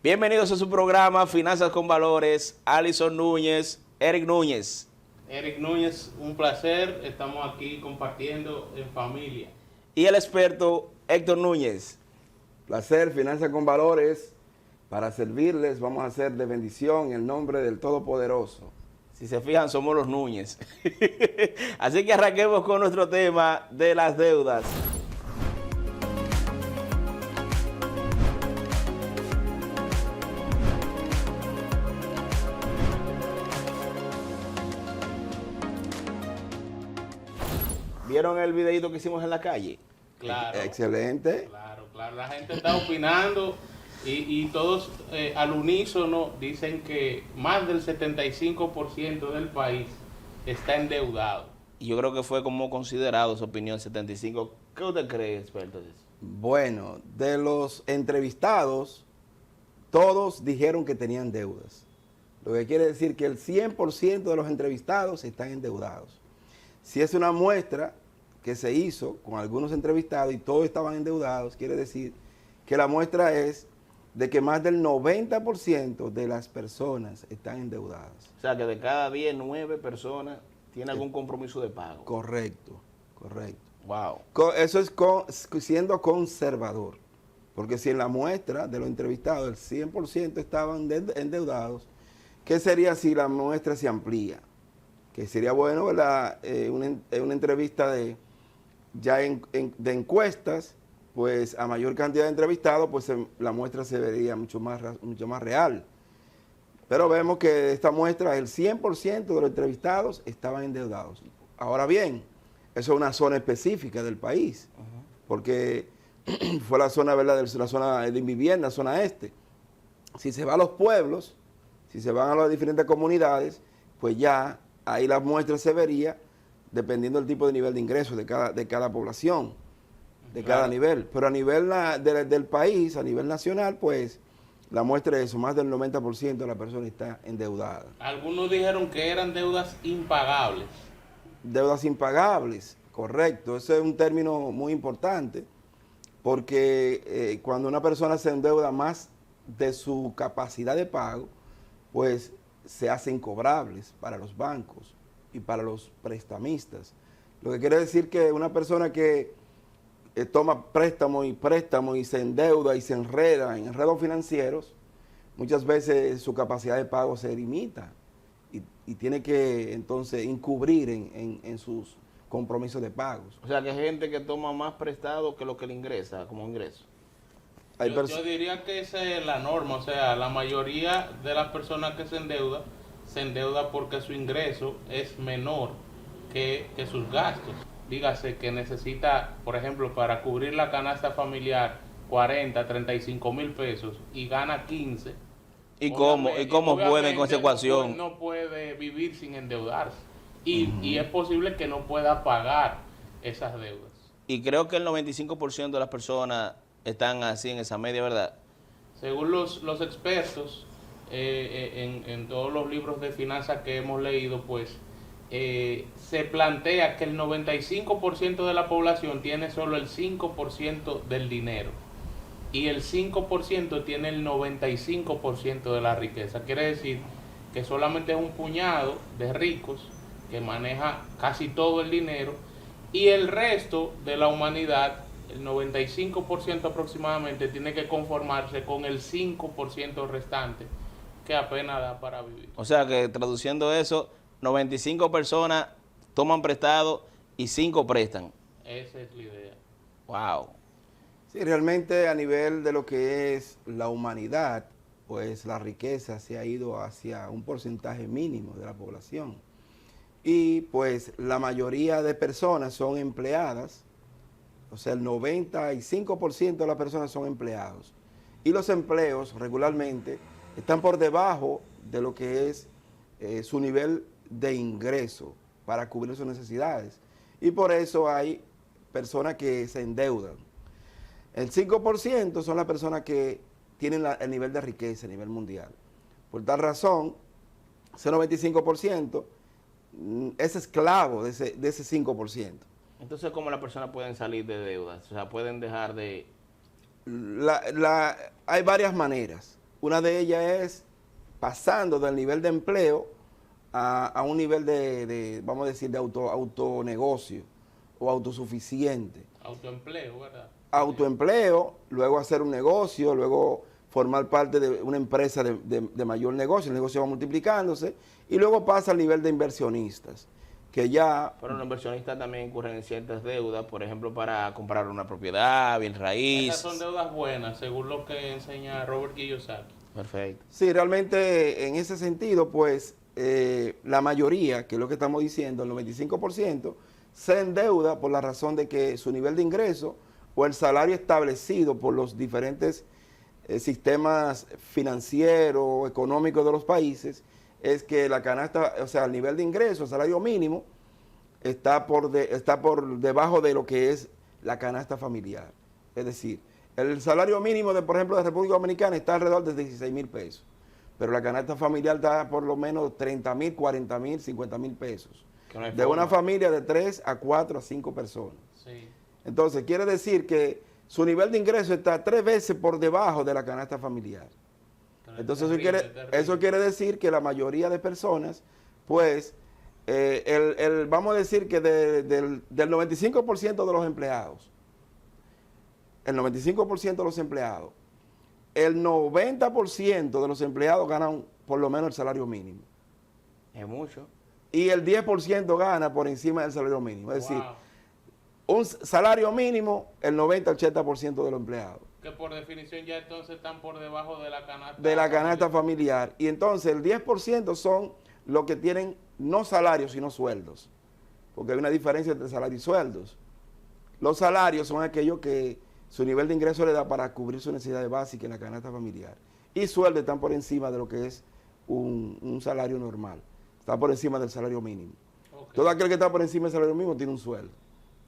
Bienvenidos a su programa Finanzas con Valores, Alison Núñez, Eric Núñez. Eric Núñez, un placer, estamos aquí compartiendo en familia. Y el experto Héctor Núñez. Placer, Finanzas con Valores, para servirles vamos a hacer de bendición en el nombre del Todopoderoso. Si se fijan, somos los Núñez. Así que arranquemos con nuestro tema de las deudas. ¿Vieron el videito que hicimos en la calle? Claro. Excelente. Claro. La gente está opinando y todos al unísono dicen que más del 75% del país está endeudado. Y yo creo que fue como considerado su opinión 75. ¿Qué usted cree, experto? Bueno, de los entrevistados, todos dijeron que tenían deudas. Lo que quiere decir que el 100% de los entrevistados están endeudados. Si es una muestra que se hizo con algunos entrevistados y todos estaban endeudados, quiere decir que la muestra es de que más del 90% de las personas están endeudadas. O sea, que de cada 10, 9 personas tienen algún compromiso de pago. Correcto. Wow. Eso es siendo conservador, porque si en la muestra de los entrevistados el 100% estaban endeudados, ¿qué sería si la muestra se amplía? Que sería bueno, ¿verdad? Una entrevista de encuestas, pues a mayor cantidad de entrevistados, pues la muestra se vería mucho más real. Pero vemos que de esta muestra el 100% de los entrevistados estaban endeudados. Ahora bien, eso es una zona específica del país, porque fue la zona, ¿verdad?, la zona de vivienda, la zona este. Si se va a los pueblos, si se van a las diferentes comunidades, pues ya ahí la muestra se vería dependiendo del tipo de nivel de ingresos de cada población, de cada nivel. Pero a nivel del país, a nivel nacional, pues la muestra es eso, más del 90% de la persona está endeudada. Algunos dijeron que eran deudas impagables. Deudas impagables, correcto. Ese es un término muy importante, porque cuando una persona se endeuda más de su capacidad de pago, pues se hacen cobrables para los bancos y para los prestamistas. Lo que quiere decir que una persona que toma préstamo y se endeuda y se enreda en enredos financieros, muchas veces su capacidad de pago se limita y tiene que entonces incurrir en sus compromisos de pagos. O sea, que hay gente que toma más prestado que lo que le ingresa como ingreso. Yo diría que esa es la norma, o sea, la mayoría de las personas que se endeuda porque su ingreso es menor que sus gastos. Dígase que necesita, por ejemplo, para cubrir la canasta familiar 40, 35 mil pesos y gana 15. ¿Y cómo puede con esa ecuación? No puede vivir sin endeudarse y es posible que no pueda pagar esas deudas. Y creo que el 95% de las personas están así en esa media, ¿verdad? Según los expertos, en todos los libros de finanzas que hemos leído, pues se plantea que el 95% de la población tiene solo el 5% del dinero y el 5% tiene el 95% de la riqueza. Quiere decir que solamente es un puñado de ricos que maneja casi todo el dinero y el resto de la humanidad, el 95% aproximadamente, tiene que conformarse con el 5% restante que apenas da para vivir. O sea que traduciendo eso, 95 personas toman prestado y 5 prestan. Esa es la idea. Wow. Sí, realmente a nivel de lo que es la humanidad, pues la riqueza se ha ido hacia un porcentaje mínimo de la población. Y pues la mayoría de personas son empleadas, o sea, el 95% de las personas son empleados. Y los empleos regularmente están por debajo de lo que es su nivel de ingreso para cubrir sus necesidades. Y por eso hay personas que se endeudan. El 5% son las personas que tienen el nivel de riqueza a nivel mundial. Por tal razón, ese 95% es esclavo de ese 5%. Entonces, ¿cómo las personas pueden salir de deudas? O sea, pueden dejar de... Hay varias maneras. Una de ellas es pasando del nivel de empleo a un nivel vamos a decir, de autonegocio o autosuficiente. Autoempleo, ¿verdad? Autoempleo, luego hacer un negocio, luego formar parte de una empresa de mayor negocio, el negocio va multiplicándose, y luego pasa al nivel de inversionistas, que ya... Pero los inversionistas también incurren en ciertas deudas, por ejemplo, para comprar una propiedad, bien raíz. Esas son deudas buenas, según lo que enseña Robert Kiyosaki. Perfecto. Sí, realmente en ese sentido, pues, la mayoría, que es lo que estamos diciendo, el 95%, se endeuda por la razón de que su nivel de ingreso o el salario establecido por los diferentes sistemas financieros, económicos de los países, es que la canasta, o sea, el nivel de ingreso, el salario mínimo, está por debajo de lo que es la canasta familiar. Es decir, el salario mínimo, por ejemplo, de República Dominicana está alrededor de 16,000 pesos, pero la canasta familiar está por lo menos 30,000, 40,000, 50,000 pesos. No de una familia de 3 a 4 a 5 personas. Sí. Entonces, quiere decir que su nivel de ingreso está 3 veces por debajo de la canasta familiar. Entonces, eso quiere decir que la mayoría de personas, pues, vamos a decir que del 95% de los empleados, el 95% de los empleados, el 90% de los empleados ganan por lo menos el salario mínimo. Es mucho. Y el 10% gana por encima del salario mínimo. Es decir, Wow. un salario mínimo, el 90-80% de los empleados. Que por definición ya entonces están por debajo de la canasta. De la canasta familiar. Y entonces el 10% son los que tienen no salarios, sino sueldos. Porque hay una diferencia entre salario y sueldos. Los salarios son aquellos que su nivel de ingreso le da para cubrir sus necesidades básicas en la canasta familiar. Y sueldos están por encima de lo que es un salario normal. Está por encima del salario mínimo. Okay. Todo aquel que está por encima del salario mínimo tiene un sueldo.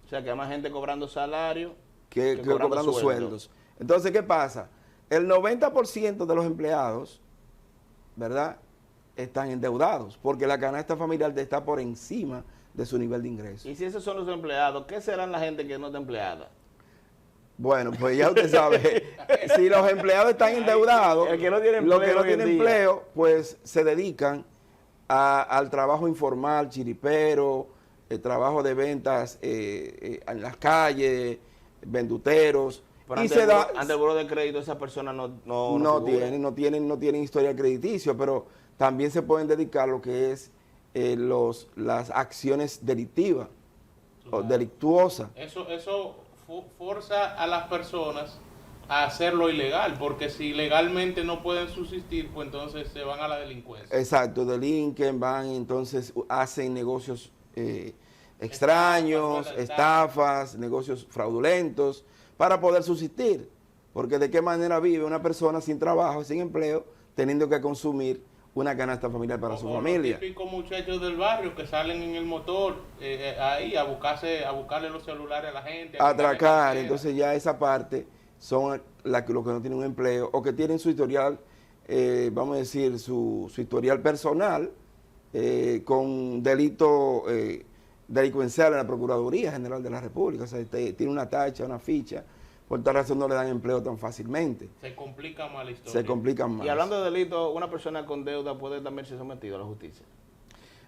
O sea, que hay más gente cobrando salario que cobrando sueldos. Entonces, ¿qué pasa? El 90% de los empleados, ¿verdad?, están endeudados porque la canasta familiar está por encima de su nivel de ingreso. Y si esos son los empleados, ¿qué serán la gente que no está empleada? Bueno, pues ya usted sabe, si los empleados están endeudados, El que no tiene los que empleo no hoy en tienen día. empleo, pues se dedican al trabajo informal, chiripero, el trabajo de ventas en las calles, venduteros. Pero Y ante el buro de crédito esas personas no tienen historial crediticio, pero también se pueden dedicar a lo que es las acciones delictivas o Claro. delictuosas. Eso forza a las personas a hacerlo ilegal, porque si legalmente no pueden subsistir, pues entonces se van a la delincuencia. Exacto, delinquen, van, entonces hacen negocios extraños, estafas, negocios fraudulentos, para poder subsistir. Porque de qué manera vive una persona sin trabajo, sin empleo, teniendo que consumir una canasta familiar para su familia. Los típicos muchachos del barrio que salen en el motor ahí a buscarle los celulares a la gente. A atracar, entonces ya esa parte son los que no tienen un empleo o que tienen su historial, vamos a decir, su historial personal con delito delincuencial en la Procuraduría General de la República. O sea, tiene una tacha, una ficha, por tal razón no le dan empleo tan fácilmente. Se complica más la historia. Se complican más. Y hablando de delito, una persona con deuda puede también ser sometida a la justicia.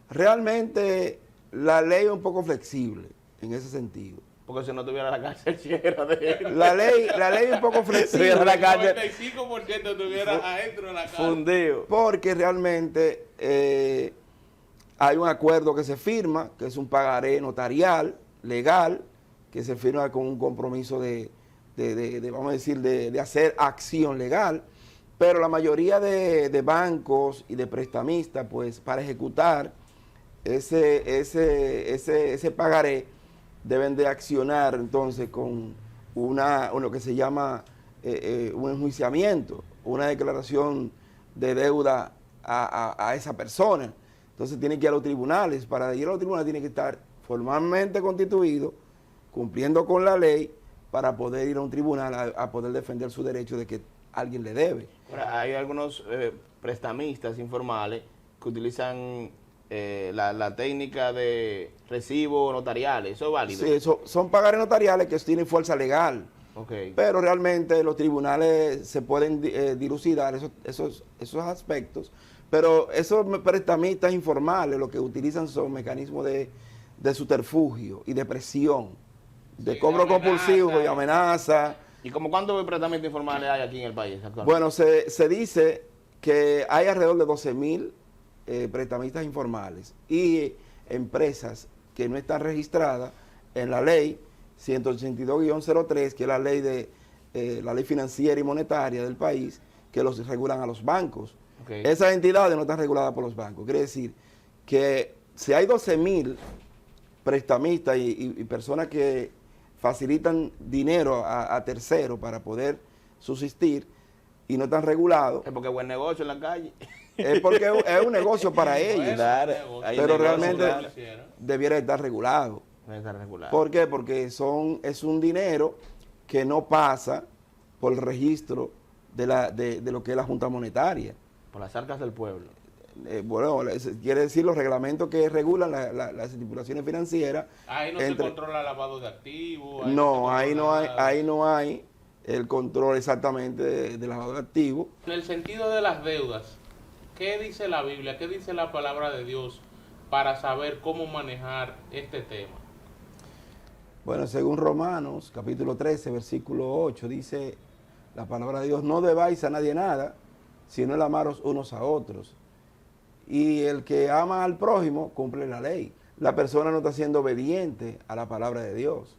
Realmente la ley es un poco flexible en ese sentido. Porque si no tuviera la cárcel, llena de él. La ley es un poco flexible. Tuviera la cárcel. El 95% estuviera adentro de la cárcel. Fundido. Porque realmente hay un acuerdo que se firma, que es un pagaré notarial, legal, que se firma con un compromiso vamos a decir, de hacer acción legal, pero la mayoría de bancos y de prestamistas, pues para ejecutar ese pagaré, deben de accionar entonces con lo que se llama un enjuiciamiento, una declaración de deuda a esa persona. Entonces tiene que ir a los tribunales. Para ir a los tribunales tiene que estar formalmente constituido, cumpliendo con la ley, para poder ir a un tribunal a poder defender su derecho de que alguien le debe. Ahora, hay algunos prestamistas informales que utilizan la técnica de recibo notariales. ¿Eso es válido? Sí, son pagarés notariales que tienen fuerza legal. Ok. Pero realmente los tribunales se pueden dilucidar esos aspectos, pero esos prestamistas informales lo que utilizan son mecanismos de subterfugio y de presión, de Sí, cobro de amenaza. compulsivo y amenaza. ¿Y como cuántos prestamistas informales hay aquí en el país actualmente? Bueno, se dice que hay alrededor de 12.000 prestamistas informales y empresas que no están registradas en la ley 182-03, que es la ley la ley financiera y monetaria del país, que los regulan a los bancos. Okay. Esas entidades no están reguladas por los bancos. Quiere decir que si hay 12.000 prestamistas y personas que facilitan dinero a terceros para poder subsistir y no están regulados, Es porque es buen negocio en la calle. es porque es un negocio para ellos, Bueno, Claro, negocio. hay pero negocio, realmente claro. debiera estar regulado. No está regulado. ¿Por qué? Porque es un dinero que no pasa por el registro de lo que es la Junta Monetaria. Por las arcas del pueblo. Bueno, quiere decir los reglamentos que regulan las estipulaciones financieras. Ahí no se controla lavado de activos. No, ahí no hay, nada. ahí no hay el control exactamente de lavado de activos. En el sentido de las deudas, ¿qué dice la Biblia? ¿Qué dice la palabra de Dios para saber cómo manejar este tema? Bueno, según Romanos, capítulo 13, versículo 8, dice la palabra de Dios: no debáis a nadie nada, sino el amaros unos a otros. Y el que ama al prójimo cumple la ley. La persona no está siendo obediente a la palabra de Dios.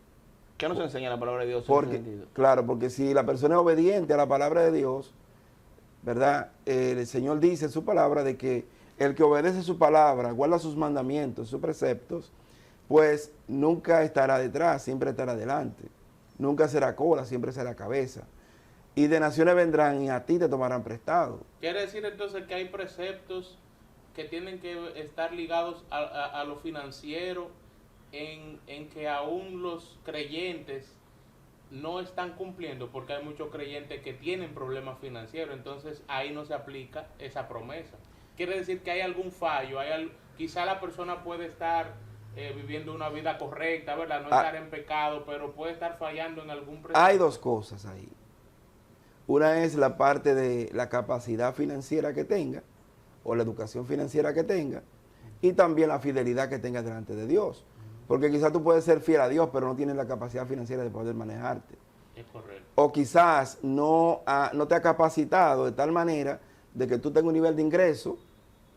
¿Qué nos enseña la palabra de Dios en ese Porque, sentido? claro, porque si la persona es obediente a la palabra de Dios, ¿verdad? El Señor dice en su palabra de que el que obedece su palabra, guarda sus mandamientos, sus preceptos, pues nunca estará detrás, siempre estará adelante. Nunca será cola, siempre será cabeza. Y de naciones vendrán y a ti te tomarán prestado. Quiere decir entonces que hay preceptos que tienen que estar ligados a lo financiero, en que aún los creyentes no están cumpliendo, porque hay muchos creyentes que tienen problemas financieros, entonces ahí no se aplica esa promesa. Quiere decir que hay algún fallo, quizá la persona puede estar viviendo una vida correcta, ¿verdad? No estar en pecado, pero puede estar fallando en algún precepto. Hay dos cosas ahí. Una es la parte de la capacidad financiera que tenga, o la educación financiera que tenga, y también la fidelidad que tenga delante de Dios. Porque quizás tú puedes ser fiel a Dios, pero no tienes la capacidad financiera de poder manejarte. Es correcto. O quizás no te ha capacitado de tal manera de que tú tengas un nivel de ingreso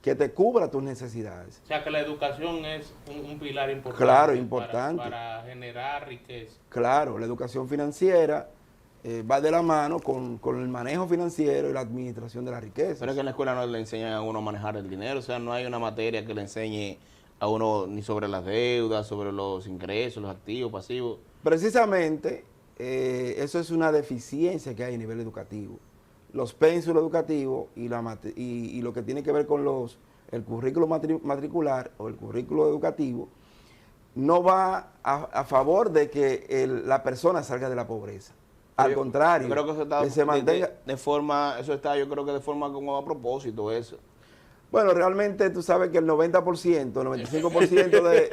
que te cubra tus necesidades. O sea que la educación es un pilar importante. Claro, importante. Para generar riqueza. Claro, la educación financiera va de la mano con el manejo financiero y la administración de la riqueza. Pero es que en la escuela no le enseñan a uno a manejar el dinero, o sea, no hay una materia que le enseñe a uno ni sobre las deudas, sobre los ingresos, los activos, pasivos. Precisamente, eso es una deficiencia que hay a nivel educativo. Los pénsulos educativos y lo que tiene que ver con el currículo matricular o el currículo educativo no va a favor de que la persona salga de la pobreza. Al contrario, yo creo que eso está que se mantenga. de forma, eso está, yo creo que de forma como a propósito eso. Bueno, realmente tú sabes que el 90%, 95% de...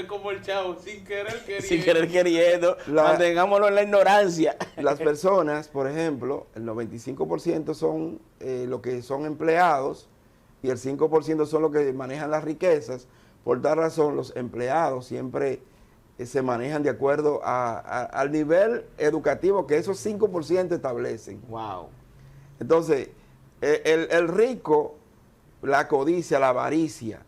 como el chavo, sin querer queriendo. Sin querer queriendo, mantengámoslo en la ignorancia. Las personas, por ejemplo, el 95% son lo que son empleados y el 5% son los que manejan las riquezas. Por tal razón, los empleados siempre se manejan de acuerdo al nivel educativo que esos 5% establecen. Wow. Entonces, el rico, la codicia, la avaricia,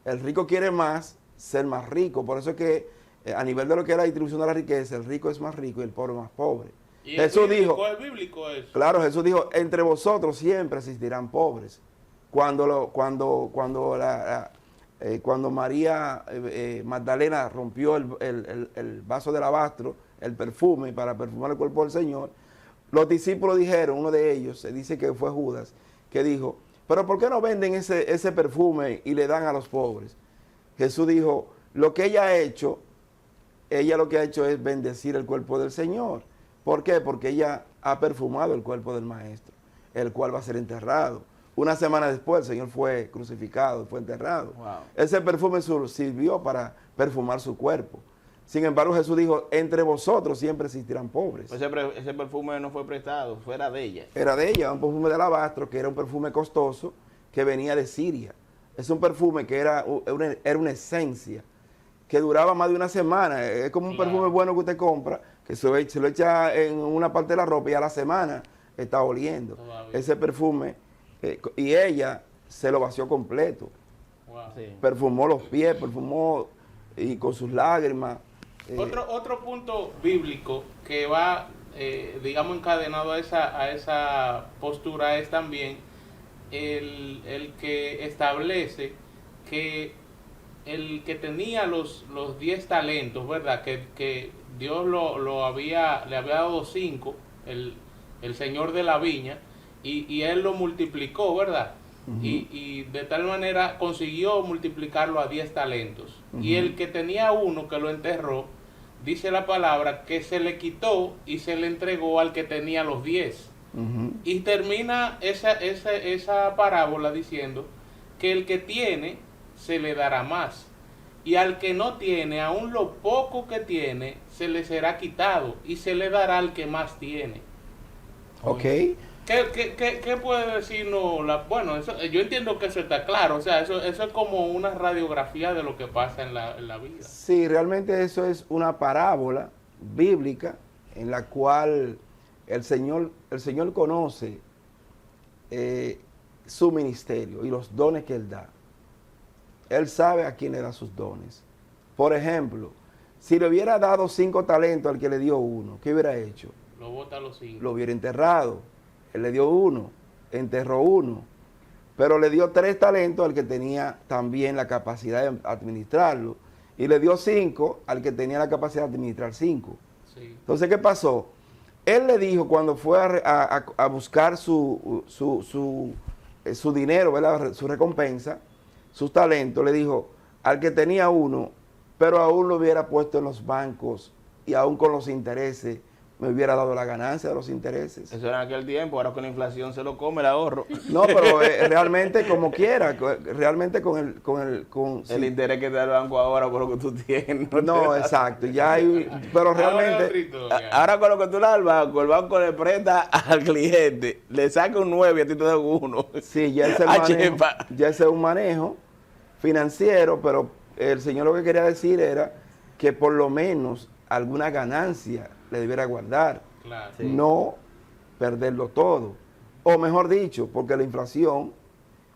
el rico quiere más, ser más rico. Por eso es que a nivel de lo que es la distribución de la riqueza, el rico es más rico y el pobre más pobre. Y Jesús dijo, es bíblico eso. claro, Jesús dijo, entre vosotros siempre existirán pobres. Cuando María Magdalena rompió el vaso del alabastro, el perfume para perfumar el cuerpo del Señor, los discípulos dijeron, uno de ellos, se dice que fue Judas, que dijo, pero ¿por qué no venden ese perfume y le dan a los pobres? Jesús dijo, lo que ella lo que ha hecho es bendecir el cuerpo del Señor. ¿Por qué? Porque ella ha perfumado el cuerpo del Maestro, el cual va a ser enterrado. Una semana después el Señor fue crucificado, fue enterrado. Wow. Ese perfume sirvió para perfumar su cuerpo. Sin embargo, Jesús dijo, entre vosotros siempre existirán pobres. Ese perfume no fue prestado, fuera de ella. Era de ella, un perfume de alabastro, que era un perfume costoso, que venía de Siria. Es un perfume que era una esencia, que duraba más de una semana. Es como un perfume bueno que usted compra, que se lo echa en una parte de la ropa y a la semana está oliendo. Ese perfume, y ella se lo vació completo. Wow. Sí. Perfumó los pies, perfumó y con sus lágrimas. Otro punto bíblico que va, digamos, encadenado a esa postura es también el que establece que el que tenía los 10 talentos, ¿verdad? Que Dios le había dado 5, el señor de la viña, y él lo multiplicó, ¿verdad? Y de tal manera consiguió multiplicarlo a 10 talentos. Y el que tenía 1, que lo enterró, dice la palabra que se le quitó y se le entregó al que tenía los 10. Y termina esa parábola diciendo que el que tiene se le dará más, y al que no tiene, aún lo poco que tiene, se le será quitado y se le dará al que más tiene. Ok. ¿Qué puede decirnos? Bueno, yo entiendo que eso está claro, o sea, eso es como una radiografía de lo que pasa en la vida. Sí, realmente eso es una parábola bíblica en la cual el Señor conoce su ministerio y los dones que Él da. Él sabe a quién le da sus dones. Por ejemplo, si le hubiera dado 5 talentos al que le dio 1, ¿qué hubiera hecho? Lo bota a los 5. Lo hubiera enterrado. Él le dio 1, enterró 1, pero le dio 3 talentos al que tenía también la capacidad de administrarlo, y le dio 5 al que tenía la capacidad de administrar 5. Sí. Entonces, ¿qué pasó? Él le dijo cuando fue a buscar su dinero, ¿verdad? Su recompensa, sus talentos, le dijo al que tenía 1, pero aún lo hubiera puesto en los bancos y aún con los intereses me hubiera dado la ganancia de los intereses. Eso era en aquel tiempo, ahora con la inflación se lo come el ahorro. No, pero realmente como quiera, realmente con El interés que te da el banco ahora por lo que tú tienes. No, exacto, ya hay, pero realmente... Ahora con lo que tú le das al banco, el banco le presta al cliente, le saca un 9 y a ti te da un 1. Sí, ya ese es un manejo financiero, pero el señor lo que quería decir era que por lo menos alguna ganancia le debiera guardar, Claro. Sí. no perderlo todo. O mejor dicho, porque la inflación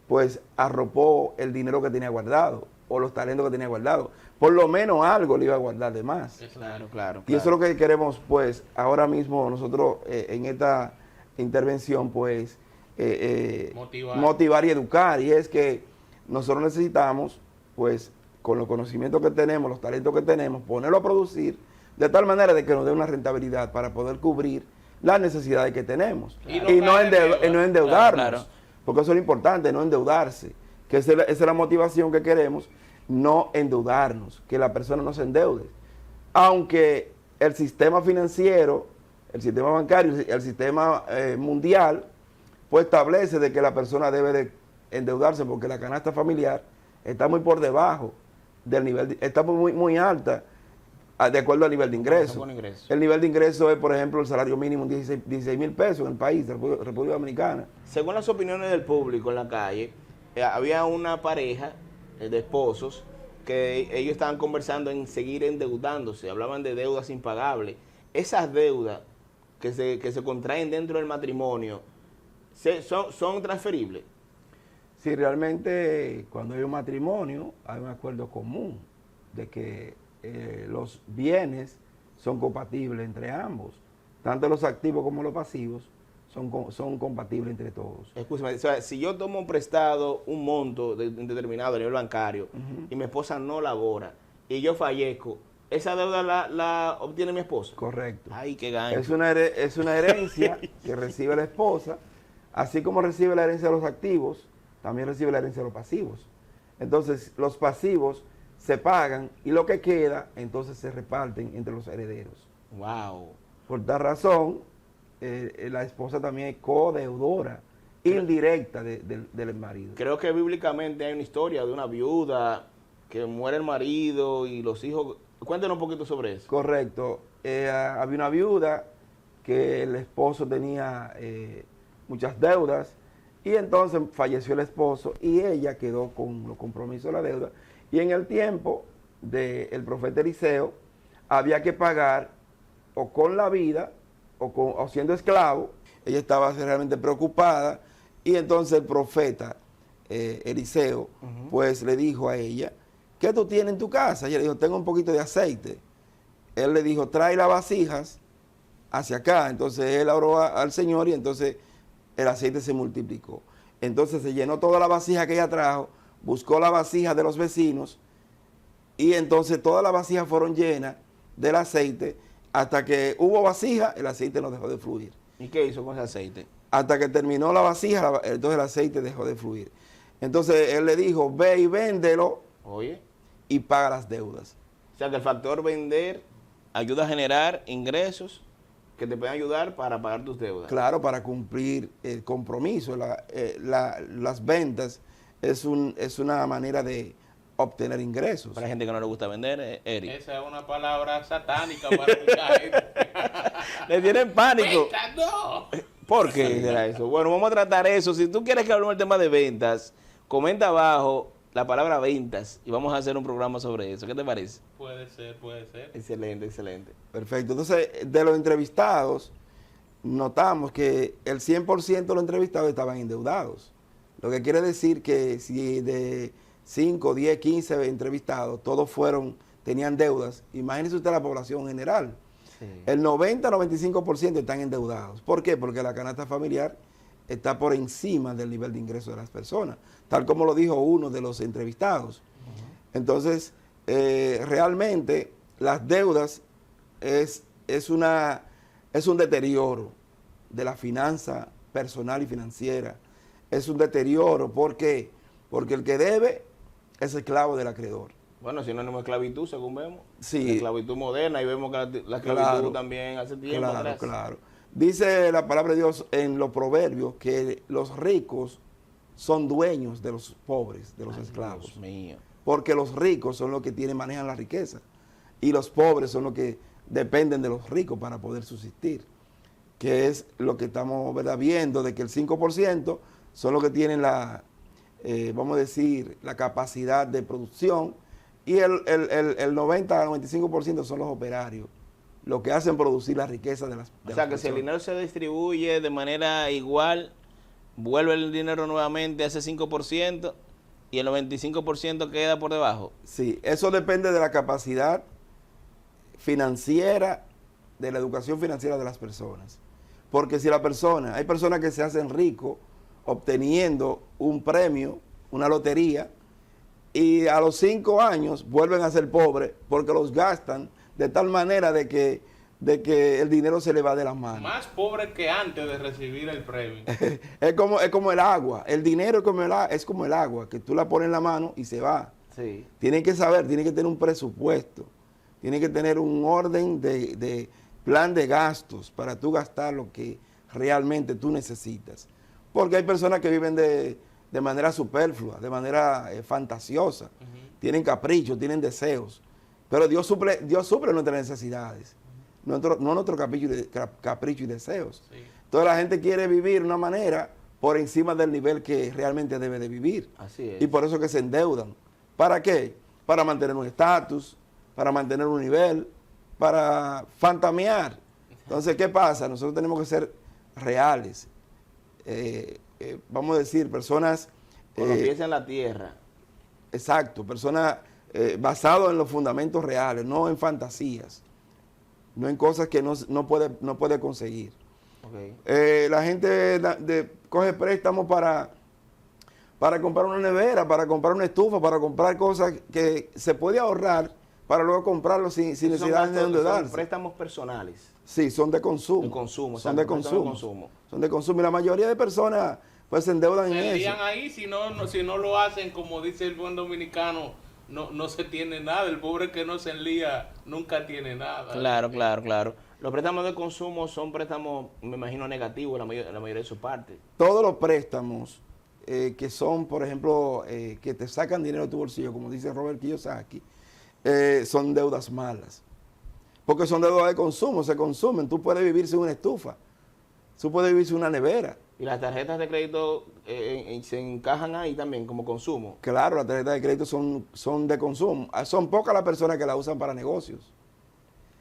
pues arropó el dinero que tenía guardado o los talentos que tenía guardado. Por lo menos algo le iba a guardar de más. Claro. Y eso es lo que queremos pues ahora mismo nosotros en esta intervención pues motivar y educar. Y es que nosotros necesitamos pues con los conocimientos que tenemos, los talentos que tenemos, ponerlo a producir de tal manera de que nos dé una rentabilidad para poder cubrir las necesidades que tenemos. Y no endeudarnos. Claro. Porque eso es lo importante, no endeudarse. Que esa es la motivación que queremos, no endeudarnos, que la persona no se endeude. Aunque el sistema financiero, el sistema bancario, el sistema mundial, pues establece de que la persona debe de endeudarse porque la canasta familiar está muy por debajo del nivel, está muy alta de acuerdo al nivel de ingreso. El nivel de ingreso es, por ejemplo, el salario mínimo 16,000 pesos en el país, República Dominicana. Según las opiniones del público en la calle, había una pareja de esposos que ellos estaban conversando en seguir endeudándose, hablaban de deudas impagables. Esas deudas que se contraen dentro del matrimonio, ¿son transferibles? Sí, realmente cuando hay un matrimonio hay un acuerdo común de que los bienes son compatibles entre ambos, tanto los activos como los pasivos son compatibles entre todos. Escúchame, o sea, si yo tomo prestado un monto determinado a nivel bancario y mi esposa no labora y yo fallezco, ¿esa deuda la obtiene mi esposa? Correcto. Ay, qué gancho. Es una herencia que recibe la esposa, así como recibe la herencia de los activos, también recibe la herencia de los pasivos. Entonces, los pasivos se pagan y lo que queda, entonces se reparten entre los herederos. Wow. Por tal razón, la esposa también es codeudora indirecta del marido. Creo que bíblicamente hay una historia de una viuda que muere el marido y los hijos Cuéntanos un poquito sobre eso. Correcto. Había una viuda que el esposo tenía muchas deudas y entonces falleció el esposo y ella quedó con los compromisos de la deuda. Y en el tiempo del profeta Eliseo había que pagar o con la vida o siendo esclavo. Ella estaba realmente preocupada y entonces el profeta Eliseo pues le dijo a ella, ¿qué tú tienes en tu casa? Ella le dijo, tengo un poquito de aceite. Él le dijo, trae las vasijas hacia acá. Entonces él oró al Señor y entonces el aceite se multiplicó. Entonces se llenó toda la vasija que ella trajo, buscó la vasija de los vecinos y entonces todas las vasijas fueron llenas del aceite. Hasta que hubo vasija, el aceite no dejó de fluir. ¿Y qué hizo con ese aceite? Hasta que terminó la vasija, entonces el aceite dejó de fluir. Entonces él le dijo, ve y véndelo. Oye. Y paga las deudas. O sea que el factor vender ayuda a generar ingresos que te pueden ayudar para pagar tus deudas. Claro, para cumplir el compromiso. Las ventas es una manera de obtener ingresos. Para gente que no le gusta vender, Eric. Esa es una palabra satánica para mucha gente. Le tienen pánico. ¡Ventas, no! ¿Por qué será eso? Bueno, vamos a tratar eso. Si tú quieres que hablemos del tema de ventas, comenta abajo la palabra ventas y vamos a hacer un programa sobre eso. ¿Qué te parece? Puede ser, puede ser. Excelente, excelente. Perfecto. Entonces, de los entrevistados, notamos que el 100% de los entrevistados estaban endeudados. Lo que quiere decir que si de 5, 10, 15 entrevistados, todos tenían deudas, imagínese usted la población general. Sí. El 90-95% están endeudados. ¿Por qué? Porque la canasta familiar está por encima del nivel de ingreso de las personas, tal como lo dijo uno de los entrevistados. Entonces, realmente las deudas es un deterioro de la finanza personal y financiera. Es un deterioro. ¿Por qué? Porque el que debe es esclavo del acreedor. Bueno, si no es esclavitud, según vemos. Sí. La esclavitud moderna y vemos que la esclavitud Claro, también hace tiempo Claro, atrás. claro. Dice la palabra de Dios en los proverbios que los ricos son dueños de los pobres, de los esclavos. Dios mío. Porque los ricos son los que manejan la riqueza y los pobres son los que dependen de los ricos para poder subsistir. Que es lo que estamos, ¿verdad?, viendo, de que el 5% son los que tienen vamos a decir, la capacidad de producción y el 90 al 95% son los operarios, los que hacen producir la riqueza de las O sea, que si el dinero se distribuye de manera igual, vuelve el dinero nuevamente a ese 5% y el 95% queda por debajo. Sí, eso depende de la capacidad financiera, de la educación financiera de las personas. Porque si hay personas que se hacen ricos obteniendo un premio, una lotería, y a los 5 años vuelven a ser pobres porque los gastan de tal manera de que el dinero se le va de las manos. Más pobre que antes de recibir el premio. Es como el agua. El dinero es como el agua, que tú la pones en la mano y se va. Sí. Tienen que saber, tienen que tener un presupuesto, tienen que tener un orden de plan de gastos para tú gastar lo que realmente tú necesitas. Porque hay personas que viven de manera superflua, de manera fantasiosa, tienen caprichos, tienen deseos, pero Dios suple nuestras necesidades, no nuestro capricho y deseos. Sí. Entonces la gente quiere vivir de una manera por encima del nivel que realmente debe de vivir. Así es. Y por eso que se endeudan. ¿Para qué? Para mantener un estatus, para mantener un nivel, para fantamear. Entonces, ¿qué pasa? Nosotros tenemos que ser reales. Vamos a decir, personas... Con los pies en la tierra. Exacto, personas basadas en los fundamentos reales, no en fantasías, no en cosas que no puede conseguir. Okay. La gente coge préstamos para comprar una nevera, para comprar una estufa, para comprar cosas que se puede ahorrar para luego comprarlo sin necesidad de endeudarse. Son préstamos personales. Sí, son de consumo. De consumo, son de exacto, consumo. Son de consumo. Y la mayoría de personas pues se endeudan en Se eso. lían ahí, si no lo hacen, como dice el buen dominicano, no se tiene nada. El pobre que no se enlía nunca tiene nada. Claro. Los préstamos de consumo son préstamos, me imagino, negativos en la mayoría de sus partes. Todos los préstamos que son, por ejemplo, que te sacan dinero de tu bolsillo, como dice Robert Kiyosaki, son deudas malas. Porque son deudas de consumo, se consumen. Tú puedes vivir sin una estufa, tú puedes vivir sin una nevera. Y las tarjetas de crédito se encajan ahí también como consumo. Claro, las tarjetas de crédito son de consumo. Son pocas las personas que la usan para negocios.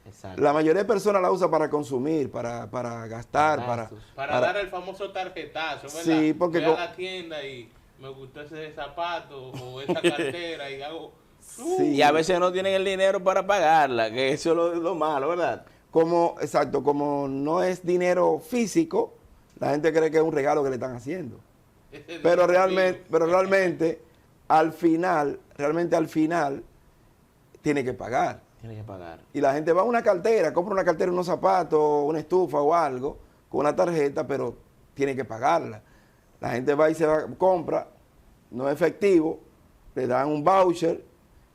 Exacto. La mayoría de personas la usan para consumir, para gastar, para dar el famoso tarjetazo, ¿verdad? Sí, porque voy a la tienda y me gustó ese zapato o esa cartera y hago... Sí. Y a veces no tienen el dinero para pagarla, que eso es lo malo, ¿verdad? Exacto, como no es dinero físico, la gente cree que es un regalo que le están haciendo. Pero realmente, al final, tiene que pagar. Tiene que pagar. Y la gente va a una cartera, compra una cartera, unos zapatos, una estufa o algo, con una tarjeta, pero tiene que pagarla. La gente va y compra, no es efectivo, le dan un voucher,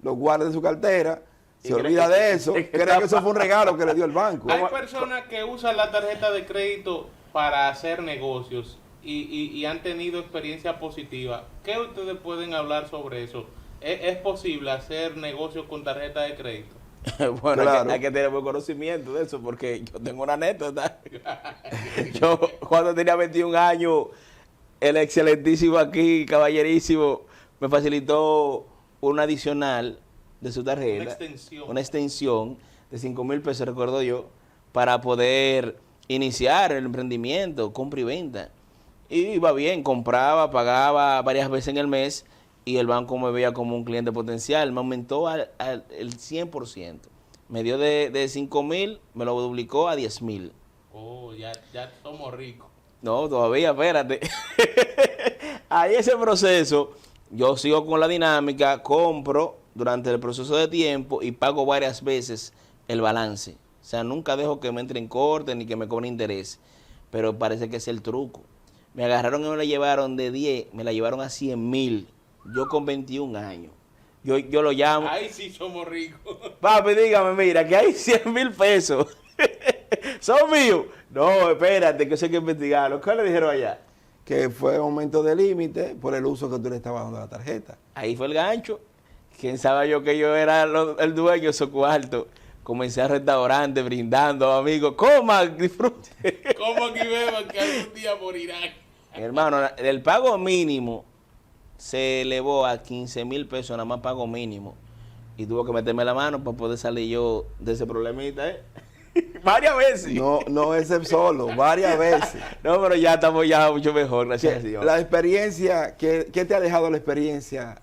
lo guarda en su cartera, se olvida de eso, cree que eso fue un regalo que le dio el banco. Hay personas que usan la tarjeta de crédito para hacer negocios y han tenido experiencia positiva. ¿Qué ustedes pueden hablar sobre eso? ¿Es posible hacer negocios con tarjeta de crédito? Bueno, Claro. hay que tener buen conocimiento de eso, porque yo tengo una anécdota. Yo, cuando tenía 21 años, el excelentísimo aquí, caballerísimo, me facilitó una adicional de su tarjeta. Una extensión de 5,000 pesos, recuerdo yo, para poder iniciar el emprendimiento, compra y venta. Y iba bien, compraba, pagaba varias veces en el mes, y el banco me veía como un cliente potencial. Me aumentó el 100%. Me dio de 5,000, me lo duplicó a 10,000. Oh, ya somos ricos. No, todavía, espérate. Ahí ese proceso, yo sigo con la dinámica, compro durante el proceso de tiempo y pago varias veces el balance. O sea, nunca dejo que me entre en corte ni que me cobre interés. Pero parece que es el truco. Me agarraron y me la llevaron de 10, me la llevaron a 100,000. Yo con 21 años. Yo lo llamo. Ay, sí, somos ricos. Papi, dígame, mira, que hay 100,000 pesos. ¿Son míos? No, espérate, que eso hay que investigarlo. ¿Qué le dijeron allá? Que fue aumento de límite por el uso que tú le estabas dando a la tarjeta. Ahí fue el gancho. ¿Quién sabe yo que yo era el dueño de esos cuartos? Comencé a restaurante brindando, amigos. Coman, disfruten. ¿Cómo que beban que algún día morirán? Hermano, el pago mínimo se elevó a 15,000 pesos, nada más pago mínimo. Y tuvo que meterme la mano para poder salir yo de ese problemita, ¿eh? Varias veces. No ese solo, varias veces. No, pero ya estamos ya mucho mejor, gracias a Dios. La experiencia, ¿qué te ha dejado la experiencia,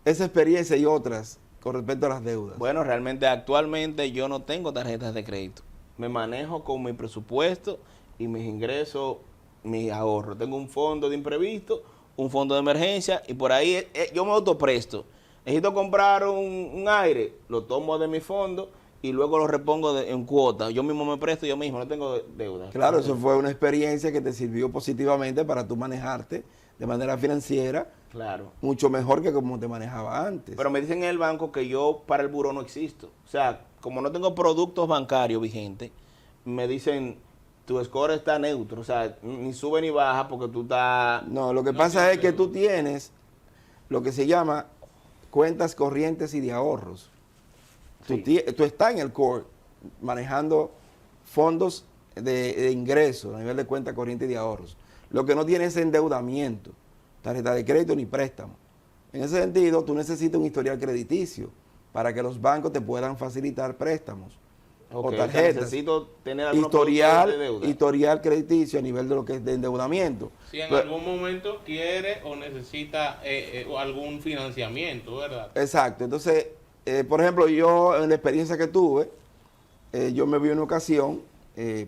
esa experiencia y otras con respecto a las deudas? Bueno, realmente actualmente yo no tengo tarjetas de crédito. Me manejo con mi presupuesto y mis ingresos, mis ahorros. Tengo un fondo de imprevisto, un fondo de emergencia y por ahí yo me autopresto. Necesito comprar un aire, lo tomo de mi fondo y luego lo repongo en cuota. Yo mismo me presto, yo mismo, no tengo deuda. Claro, eso fue una experiencia que te sirvió positivamente para tú manejarte de manera financiera. Claro. Mucho mejor que como te manejaba antes. Pero me dicen en el banco que yo para el buró no existo. O sea, como no tengo productos bancarios vigentes, me dicen, tu score está neutro. O sea, ni sube ni baja porque tú estás... No, lo que pasa es que tú tienes lo que se llama cuentas corrientes y de ahorros. Sí. Tú estás en el core manejando fondos de ingresos a nivel de cuenta corriente y de ahorros. Lo que no tienes es endeudamiento, tarjeta de crédito ni préstamo. En ese sentido, tú necesitas un historial crediticio para que los bancos te puedan facilitar préstamos o Ok, tarjetas. necesito tener algunos productos de deuda. Historial crediticio a nivel de lo que es de endeudamiento. Si en Pero- algún momento quiere o necesita algún financiamiento, ¿verdad? Exacto. Entonces, por ejemplo, yo en la experiencia que tuve, yo me vi en una ocasión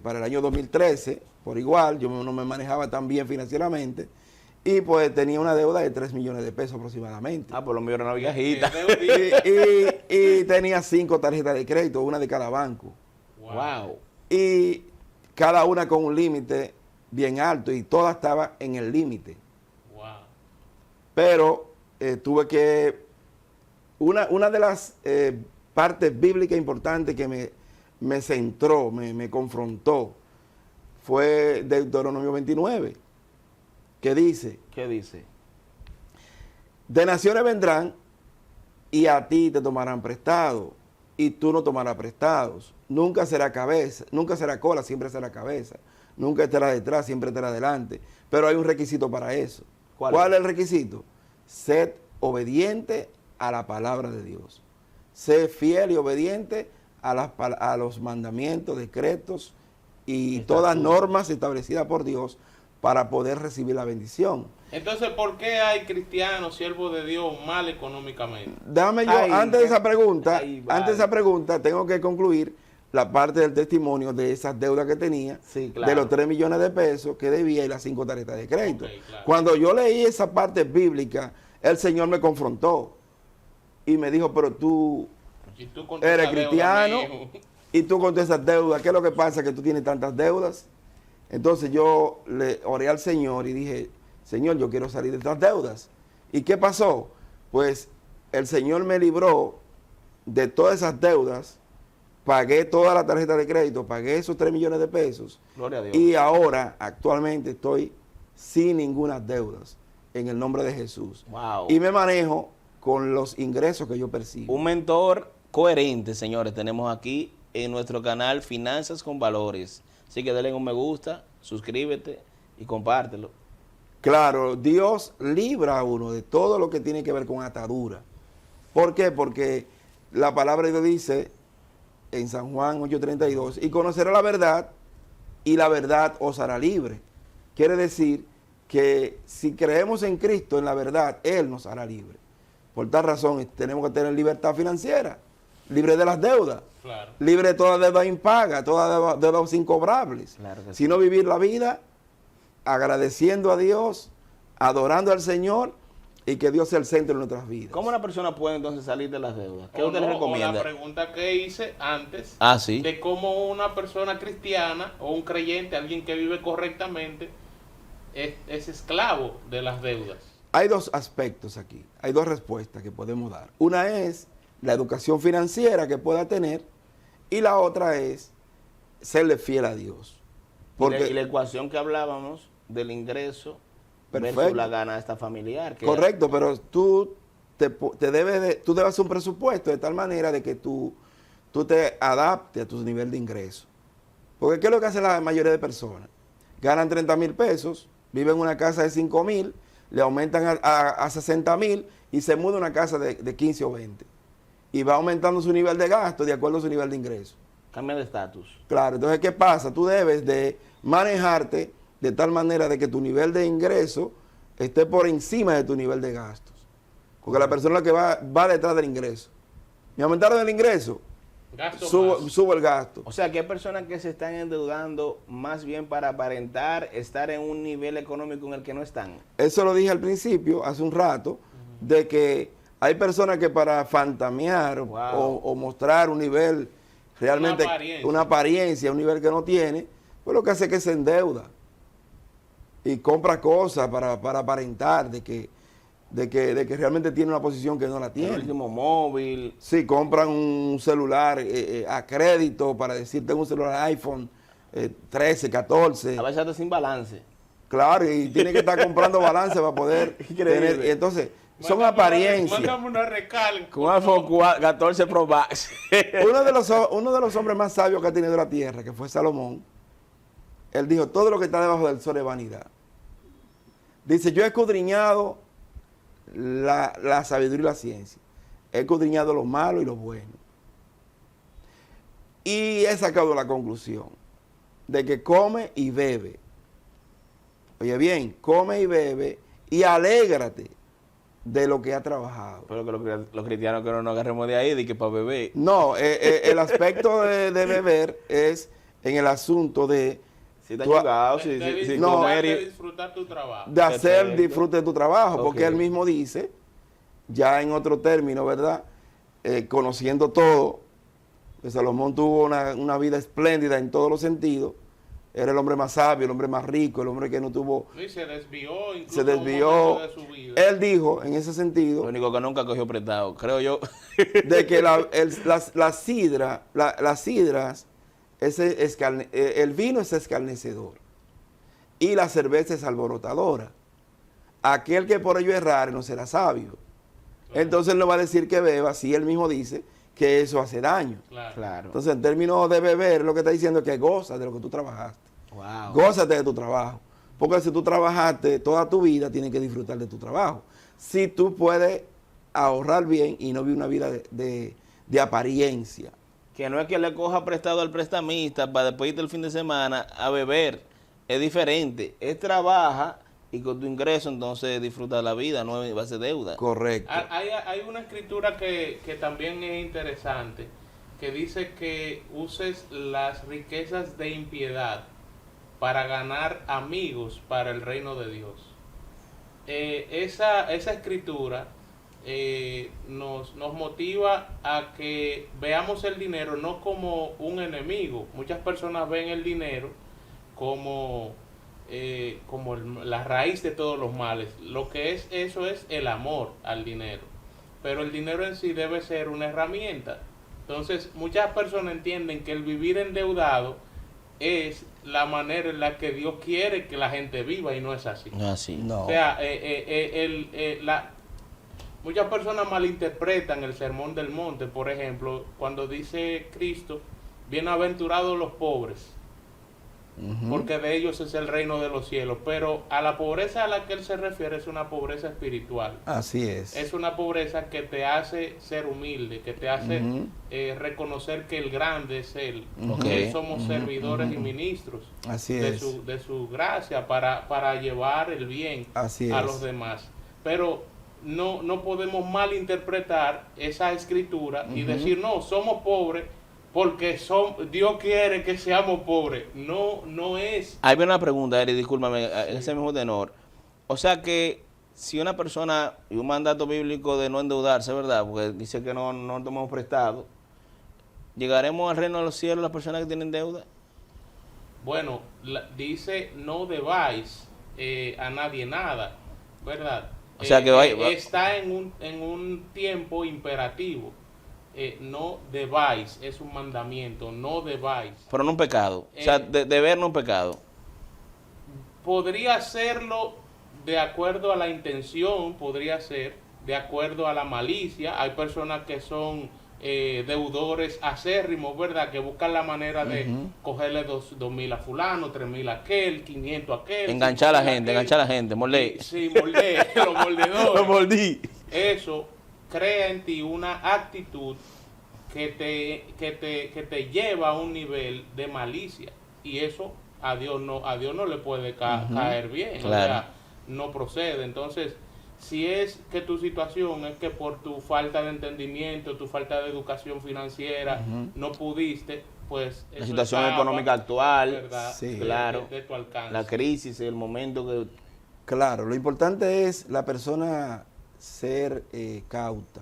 para el año 2013, por igual, yo no me manejaba tan bien financieramente y pues tenía una deuda de 3 millones de pesos aproximadamente. Ah, por lo mío era una viejita. Y tenía 5 tarjetas de crédito, una de cada banco. Wow. Y cada una con un límite bien alto y todas estaban en el límite. Wow. Pero tuve que... Una de las partes bíblicas importantes que me centró, me confrontó, fue Deuteronomio 29, que dice, ¿Qué dice? de naciones vendrán y a ti te tomarán prestado, y tú no tomarás prestados. Nunca será cabeza, nunca será cola, siempre será cabeza. Nunca estará detrás, siempre estará adelante. Pero hay un requisito para eso. ¿Cuál es el requisito? Sed obediente a la palabra de Dios. Sé fiel y obediente a los mandamientos, decretos y todas normas establecidas por Dios para poder recibir la bendición. Entonces, ¿por qué hay cristianos, siervos de Dios, mal económicamente? Dame yo, antes de esa pregunta, tengo que concluir la parte del testimonio de esas deudas que tenía, Sí, claro. de los 3 millones de pesos que debía y las 5 tarjetas de crédito. Ok, claro. Cuando yo leí esa parte bíblica, el Señor me confrontó y me dijo, pero tú Y tú con eres esa deuda, cristiano mi hijo. y tú con todas esas deudas, ¿qué es lo que pasa que tú tienes tantas deudas? Entonces yo le oré al Señor y dije, Señor, yo quiero salir de estas deudas. ¿Y qué pasó? Pues el Señor me libró de todas esas deudas, pagué toda la tarjeta de crédito, pagué esos 3 millones de pesos. Gloria a Dios. Y ahora, actualmente, estoy sin ninguna deudas en el nombre de Jesús. Wow. Y me manejo con los ingresos que yo percibo. Un mentor coherente, señores, tenemos aquí en nuestro canal Finanzas con Valores. Así que denle un me gusta, suscríbete y compártelo. Claro, Dios libra a uno de todo lo que tiene que ver con atadura. ¿Por qué? Porque la palabra de Dios dice en San Juan 8:32, y conocerá la verdad, y la verdad os hará libre. Quiere decir que si creemos en Cristo, en la verdad, Él nos hará libre. Por tal razón, tenemos que tener libertad financiera, libre de las deudas, Claro. libre de toda deuda impaga, todas deudas incobrables. Claro que sí. Sino vivir la vida agradeciendo a Dios, adorando al Señor y que Dios sea el centro de nuestras vidas. ¿Cómo una persona puede entonces salir de las deudas? ¿Qué O usted no, le o recomienda? la pregunta que hice antes, Ah, sí. de cómo una persona cristiana o un creyente, alguien que vive correctamente, es esclavo de las deudas. Hay dos aspectos aquí, hay dos respuestas que podemos dar. Una es la educación financiera que pueda tener y la otra es serle fiel a Dios. Porque, Y la ecuación que hablábamos del ingreso Perfecto. versus la ganancia familiar. Que correcto, pero tú debes hacer un presupuesto de tal manera de que tú te adaptes a tu nivel de ingreso. Porque ¿qué es lo que hace la mayoría de personas? Ganan 30,000 pesos, viven en una casa de 5,000, le aumentan a 60,000 y se muda a una casa de 15 o 20. Y va aumentando su nivel de gasto de acuerdo a su nivel de ingreso. cambia de estatus. Claro, entonces ¿qué pasa? Tú debes de manejarte de tal manera de que tu nivel de ingreso esté por encima de tu nivel de gastos. Porque la persona que va detrás del ingreso. Me aumentaron el ingreso, Gasto más. subo el gasto. O sea, que hay personas que se están endeudando más bien para aparentar estar en un nivel económico en el que no están. Eso lo dije al principio, hace un rato, de que hay personas que para fantamear Wow. o mostrar un nivel realmente, una apariencia, un nivel que no tiene, pues lo que hace es que se endeuda y compra cosas para aparentar de que realmente tiene una posición que no la El tiene. último móvil. Sí, compran un celular a crédito para decir tengo un celular iPhone 13, 14. A veces hasta sin balance. Claro, y tiene que estar comprando balance para poder Increíble. tener. Y entonces, son Mándame apariencias. Mándame una recarga. Con un iPhone 14 Pro Max. Uno de los hombres más sabios que ha tenido la tierra, que fue Salomón, él dijo, todo lo que está debajo del sol es vanidad. Dice, yo he escudriñado la sabiduría y la ciencia. He escudriñado lo malo y lo bueno. Y he sacado la conclusión de que come y bebe. Oye bien, come y bebe y alégrate de lo que ha trabajado. Pero que los cristianos que no nos agarremos de ahí, de que para beber. No, el aspecto de beber es en el asunto de, Si está Tú- jugado, si No, comer y... disfrutar tu trabajo. de hacer Perfecto. disfrute de tu trabajo, porque Ok. él mismo dice, ya en otro término, ¿verdad? Conociendo todo, que Salomón tuvo una vida espléndida en todos los sentidos, era el hombre más sabio, el hombre más rico, el hombre que no tuvo, Y se desvió incluso se un desvió. momento de su vida. Él dijo, en ese Lo sentido, único que nunca cogió prestado, creo yo. de que las sidras, el vino es escarnecedor y la cerveza es alborotadora. Aquel que por ello errare no será sabio. Entonces él no va a decir que beba si él mismo dice que eso hace daño. Claro. Entonces, en términos de beber, lo que está diciendo es que goza de lo que tú trabajaste. Wow. Gózate de tu trabajo. Porque si tú trabajaste toda tu vida, tienes que disfrutar de tu trabajo. Si tú puedes ahorrar bien y no vivir una vida de apariencia. Que no es que le coja prestado al prestamista para después irte el fin de semana a beber. Es diferente. Es trabaja y con tu ingreso entonces disfruta la vida, no va a ser deuda. Correcto. Hay una escritura que también es interesante, que dice que uses las riquezas de impiedad para ganar amigos para el reino de Dios. Esa escritura nos motiva a que veamos el dinero no como un enemigo. Muchas personas ven el dinero como la raíz de todos los males. Lo que es eso es el amor al dinero. Pero el dinero en sí debe ser una herramienta. Entonces, muchas personas entienden que el vivir endeudado es la manera en la que Dios quiere que la gente viva y no es así. No así. No. O sea, muchas personas malinterpretan el Sermón del Monte, por ejemplo, cuando dice Cristo, bienaventurados los pobres, porque de ellos es el reino de los cielos. Pero a la pobreza a la que él se refiere es una pobreza espiritual. Así es. Es una pobreza que te hace ser humilde, que te hace reconocer que el grande es Él, que somos servidores y ministros Así de es. su gracia para llevar el bien Así a es. los demás. Pero no podemos malinterpretar esa escritura y decir, no, somos pobres porque Dios quiere que seamos pobres. No es. Hay una pregunta, Eri, discúlpame, en ese mismo tenor. O sea que si una persona, y un mandato bíblico de no endeudarse, ¿verdad? Porque dice que no tomamos prestado, ¿llegaremos al reino de los cielos las personas que tienen deuda? Bueno, dice, no debáis a nadie nada, ¿verdad? O sea que está en un tiempo imperativo. No debáis, es un mandamiento, no debáis. Pero no un pecado. O sea, deber no un pecado. Podría serlo de acuerdo a la intención, podría ser de acuerdo a la malicia. Hay personas que son deudores acérrimos, ¿verdad? Que buscan la manera de cogerle 2.000 a fulano, 3.000 a aquel, 500 a aquel. Enganchar a la gente, morder. Sí, morder, los mordedores. Lo mordí. Eso crea en ti una actitud que te lleva a un nivel de malicia, y eso a Dios no le puede caer bien. Claro. O sea, no procede. Entonces, si es que tu situación es que por tu falta de entendimiento, tu falta de educación financiera, no pudiste, pues La situación económica actual, ¿verdad? Sí. Claro, de tu alcance. la crisis, el momento que... Claro, lo importante es la persona ser cauta,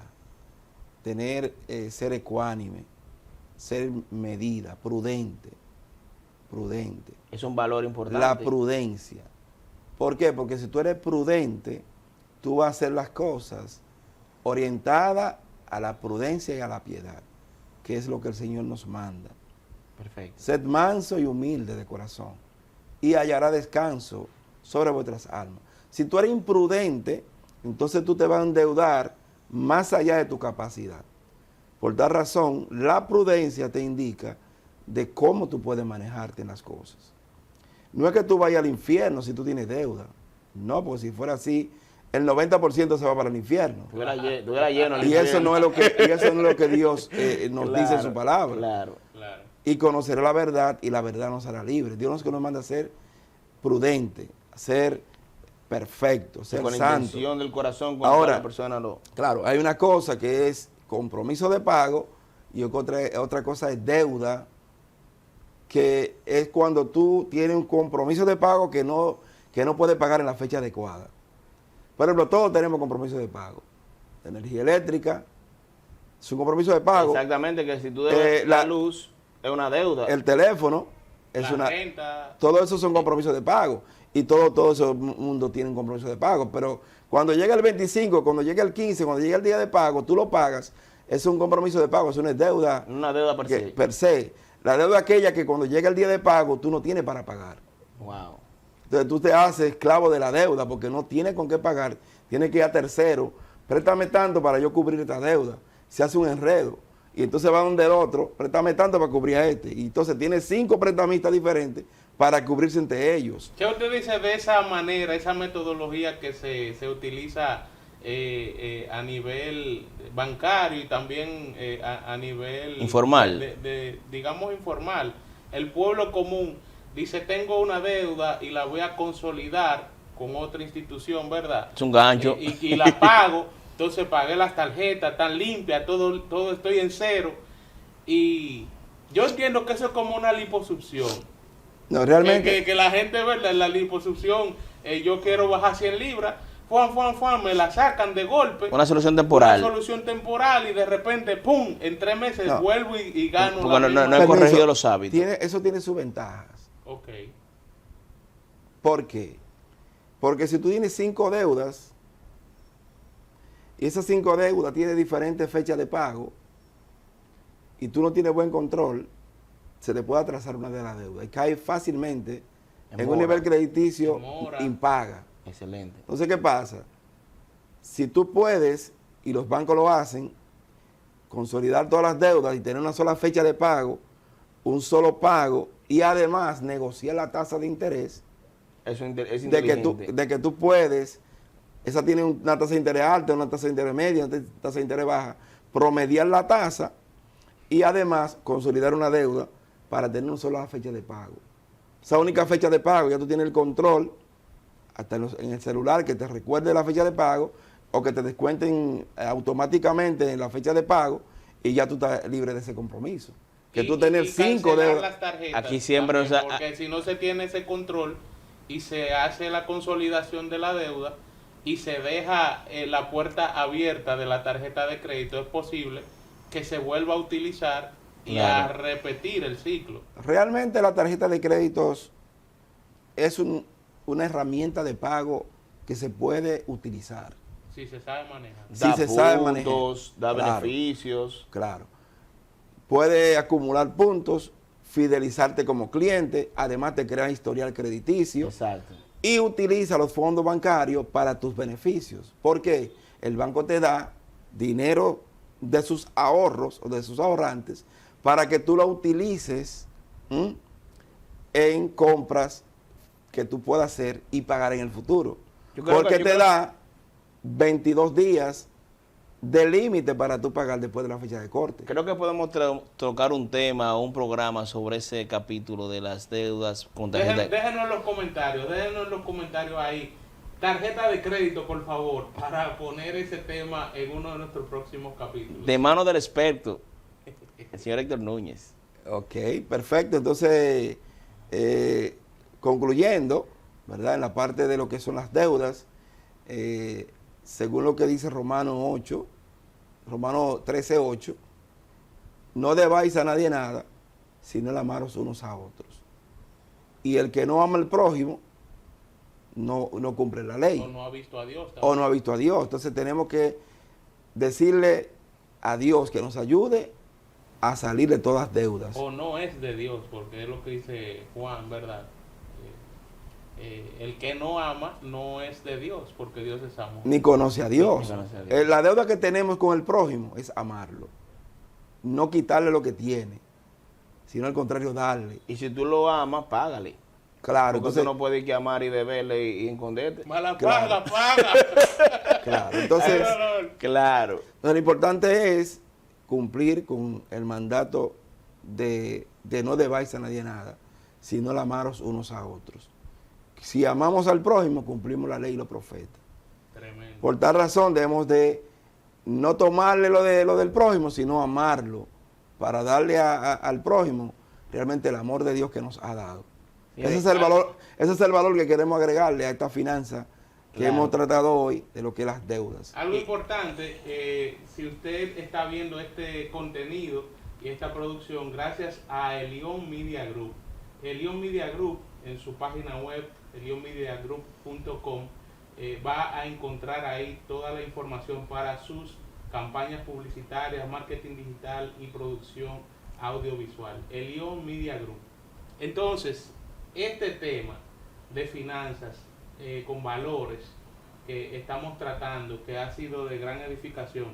ser ecuánime, ser medida, prudente. Es un valor importante. La prudencia. ¿Por qué? Porque si tú eres prudente, tú vas a hacer las cosas orientadas a la prudencia y a la piedad, que es lo que el Señor nos manda. Perfecto. Sed manso y humilde de corazón, y hallará descanso sobre vuestras almas. Si tú eres imprudente, entonces tú te vas a endeudar más allá de tu capacidad. Por tal razón, la prudencia te indica de cómo tú puedes manejarte en las cosas. No es que tú vayas al infierno si tú tienes deuda. No, porque si fuera así, el 90% se va para el infierno. Tuviera lleno el Y eso infierno. no es lo que Dios nos dice en su palabra. Claro. Y conocerá la verdad, y la verdad nos hará libres. Dios nos manda a ser prudente, a ser perfecto, ser Con la santo. intención del corazón, cuando Ahora, la persona lo... Claro, hay una cosa que es compromiso de pago, y otra cosa es deuda, que es cuando tú tienes un compromiso de pago que no puedes pagar en la fecha adecuada. Por ejemplo, todos tenemos compromiso de pago. Energía eléctrica es un compromiso de pago. Exactamente, que si tú debes la luz, es una deuda. El teléfono es La una... renta. Todo eso son compromisos de pago. Y todo ese mundo tiene un compromiso de pago. Pero cuando llega el 25, cuando llega el 15, cuando llega el día de pago, tú lo pagas. Es un compromiso de pago, es una deuda. Una deuda per se. Per se. La deuda aquella que cuando llega el día de pago, tú no tienes para pagar. Wow. Entonces tú te haces esclavo de la deuda porque no tienes con qué pagar. Tienes que ir a tercero préstame tanto para yo cubrir esta deuda. Se hace un enredo. Y entonces va donde el otro, préstame tanto para cubrir a este. Y entonces tiene 5 prestamistas diferentes para cubrirse entre ellos. ¿Qué usted dice de esa manera, esa metodología que se utiliza a nivel bancario y también a nivel informal? Digamos informal. El pueblo común dice, tengo una deuda y la voy a consolidar con otra institución, ¿verdad? Es un gancho. Y la pago, entonces pagué las tarjetas, tan limpias, todo estoy en cero. Y yo entiendo que eso es como una liposucción. No, realmente. Que la gente, ¿verdad? En la liposucción, yo quiero bajar 100 libras, me la sacan de golpe. Una solución temporal. Una solución temporal y de repente, ¡pum! En 3 meses vuelvo y gano. Porque no he corregido los hábitos. Eso tiene sus ventajas. Ok. ¿Por qué? Porque si tú tienes 5 deudas, y esas 5 deudas tienen diferentes fechas de pago, y tú no tienes buen control, se te puede atrasar una de las deudas y cae fácilmente en un nivel crediticio impaga. Excelente. Entonces, ¿qué pasa? Si tú puedes, y los bancos lo hacen, consolidar todas las deudas y tener una sola fecha de pago, un solo pago, y además negociar la tasa de interés, Eso es inteligente. de que tú puedes, esa tiene una tasa de interés alta, una tasa de interés media, una tasa de interés baja, promediar la tasa y además consolidar una deuda para tener una sola fecha de pago. Esa única fecha de pago, ya tú tienes el control, hasta en el celular, que te recuerde la fecha de pago o que te descuenten automáticamente en la fecha de pago y ya tú estás libre de ese compromiso. Que tú tener 5 deudas. Aquí siempre también, porque si no se tiene ese control y se hace la consolidación de la deuda y se deja la puerta abierta de la tarjeta de crédito, es posible que se vuelva a utilizar y a repetir el ciclo. Realmente la tarjeta de créditos es una herramienta de pago que se puede utilizar. Si se sabe manejar. Da se puntos, sabe manejar. da Claro, beneficios. Claro. Puede acumular puntos, fidelizarte como cliente, además te crea historial crediticio. Exacto. Y utiliza los fondos bancarios para tus beneficios. Porque el banco te da dinero de sus ahorros o de sus ahorrantes para que tú lo utilices en compras que tú puedas hacer y pagar en el futuro. Porque te da 22 días de límite para tú pagar después de la fecha de corte. Creo que podemos tocar un tema o un programa sobre ese capítulo de las deudas con tarjeta. Déjenos en los comentarios ahí. Tarjeta de crédito, por favor, para poner ese tema en uno de nuestros próximos capítulos. De mano del experto, el señor Héctor Núñez. Ok, perfecto. Entonces, concluyendo, ¿verdad? En la parte de lo que son las deudas, según lo que dice Romano 13:8, no debáis a nadie nada, sino el amaros unos a otros. Y el que no ama al prójimo, no cumple la ley. O no ha visto a Dios también. O no ha visto a Dios. Entonces tenemos que decirle a Dios que nos ayude a salir de todas deudas. O no es de Dios, porque es lo que dice Juan, ¿verdad? El que no ama no es de Dios, porque Dios es amor. Ni conoce a Dios. Ni conoce a Dios. La deuda que tenemos con el prójimo es amarlo. No quitarle lo que tiene, sino al contrario darle. Y si tú lo amas, págale. Claro, Porque entonces, tú no puedes que amar y deberle y esconderte. Mala Claro. paga. claro, entonces, Claro. lo importante es cumplir con el mandato de no debáis a nadie nada, sino el amaros unos a otros. Si amamos al prójimo, cumplimos la ley y los profetas. Tremendo. Por tal razón debemos de no tomarle lo del prójimo, sino amarlo, para darle al prójimo realmente el amor de Dios que nos ha dado. Sí, Ese es el valor que queremos agregarle a esta finanza que Claro. hemos tratado hoy, de lo que es las deudas. Algo importante, si usted está viendo este contenido y esta producción, gracias a Elión Media Group. Elión Media Group, en su página web, elionmediagroup.com, va a encontrar ahí toda la información para sus campañas publicitarias, marketing digital y producción audiovisual. Elión Media Group. Entonces, este tema de finanzas con valores, que estamos tratando, que ha sido de gran edificación.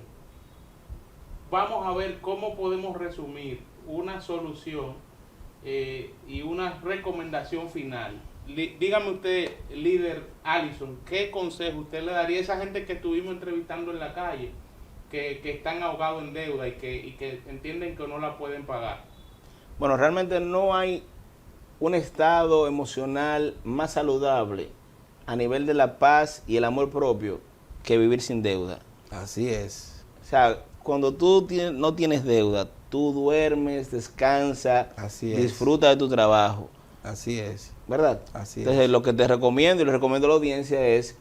Vamos a ver cómo podemos resumir una solución y una recomendación final. Dígame usted, líder Allison, ¿qué consejo usted le daría a esa gente que estuvimos entrevistando en la calle, que están ahogados en deuda y que entienden que no la pueden pagar? Bueno, realmente no hay un estado emocional más saludable a nivel de la paz y el amor propio que vivir sin deuda. Así es. O sea, cuando tú no tienes deuda, tú duermes, descansas, Así es. disfrutas de tu trabajo. Así es. ¿Verdad? Así Entonces, es. lo que te recomiendo y le recomiendo a la audiencia es,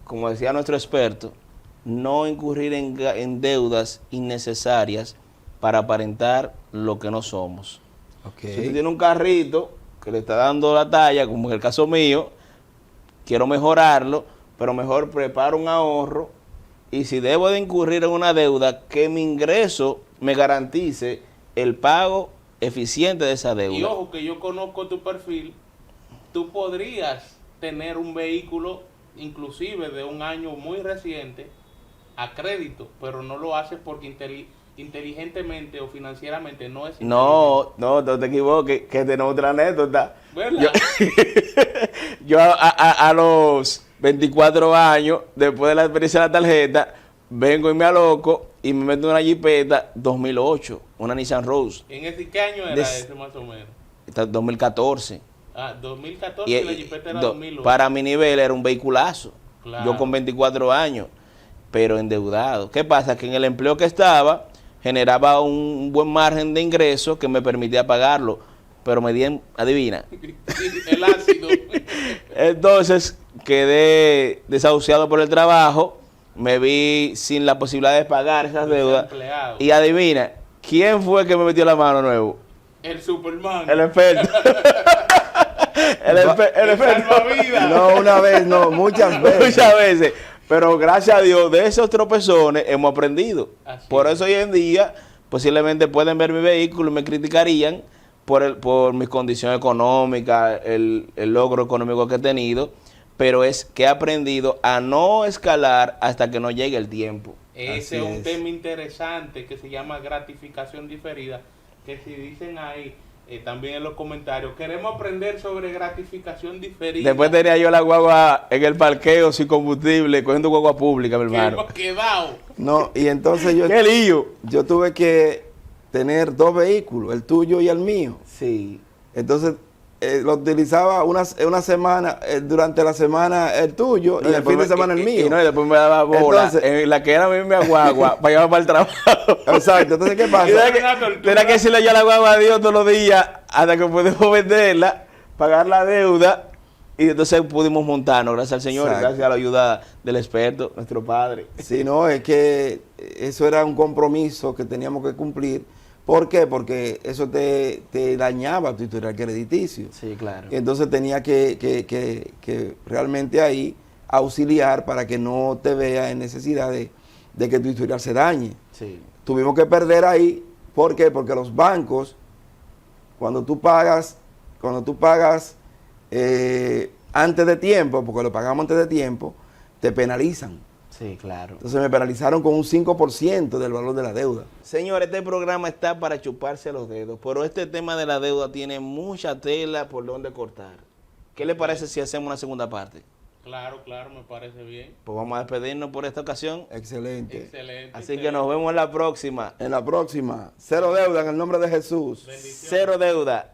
como decía nuestro experto, no incurrir en deudas innecesarias para aparentar lo que no somos. Okay. Si tú tienes un carrito que le está dando la talla, como en el caso mío, quiero mejorarlo, pero mejor preparo un ahorro y si debo de incurrir en una deuda, que mi ingreso me garantice el pago eficiente de esa deuda. Y ojo, que yo conozco tu perfil, tú podrías tener un vehículo inclusive de un año muy reciente a crédito, pero no lo haces porque inteligentemente o financieramente no es No te equivoques, que tenemos otra anécdota. ¿verdad? Yo a los 24 años, después de la experiencia de la tarjeta, vengo y me aloco y me meto en una jipeta 2008, una Nissan Rose. ¿Qué año era ese más o menos? 2014. 2014 y la jipeta era 2008. Para mi nivel era un vehiculazo. Claro. Yo con 24 años, pero endeudado. ¿Qué pasa? Que en el empleo que estaba generaba un buen margen de ingreso que me permitía pagarlo, pero me di adivina. El ácido. Entonces quedé desahuciado por el trabajo, me vi sin la posibilidad de pagar esas deudas. Empleado. Y adivina, ¿quién fue el que me metió la mano nuevo? El Superman. El experto. el experto. Salvavidas. No, una vez, no, muchas veces. Muchas veces. Pero gracias a Dios, de esos tropezones hemos aprendido. Así Por es. eso hoy en día, posiblemente pueden ver mi vehículo y me criticarían por mis condiciones económicas, el logro económico que he tenido, pero es que he aprendido a no escalar hasta que no llegue el tiempo. Ese Así es un es. tema interesante que se llama gratificación diferida, que si dicen ahí, también en los comentarios, queremos aprender sobre gratificación diferida. Después tenía yo la guagua en el parqueo sin combustible, cogiendo guagua pública, mi que hermano. hemos quedado. No, y entonces ¡Qué lío! yo tuve que tener dos vehículos, el tuyo y el mío. Sí. Entonces, lo utilizaba una semana, durante la semana el tuyo y el fin de semana el mío. Y después me daba bola. Entonces, en la que era mi guagua para llevar para el trabajo. Exacto, entonces, ¿qué pasa? Y tenía que decirle ya la guagua a Dios todos los días hasta que pudimos venderla, pagar la deuda y entonces pudimos montarnos, gracias al Señor, Exacto. y gracias a la ayuda del experto, nuestro padre. Sí, no, es que eso era un compromiso que teníamos que cumplir. ¿Por qué? Porque eso te dañaba tu historial crediticio. Sí, claro. Entonces tenía que realmente ahí auxiliar para que no te veas en necesidad de que tu historial se dañe. Sí. Tuvimos que perder ahí. ¿Por qué? Porque los bancos, cuando tú pagas antes de tiempo, porque lo pagamos antes de tiempo, te penalizan. Sí, claro. Entonces me penalizaron con un 5% del valor de la deuda. Señores, este programa está para chuparse los dedos, pero este tema de la deuda tiene mucha tela por donde cortar. ¿Qué le parece si hacemos una segunda parte? Claro, me parece bien. Pues vamos a despedirnos por esta ocasión. Excelente. Excelente. Así que nos vemos en la próxima. En la próxima, cero deuda en el nombre de Jesús. Bendiciones. Cero deuda.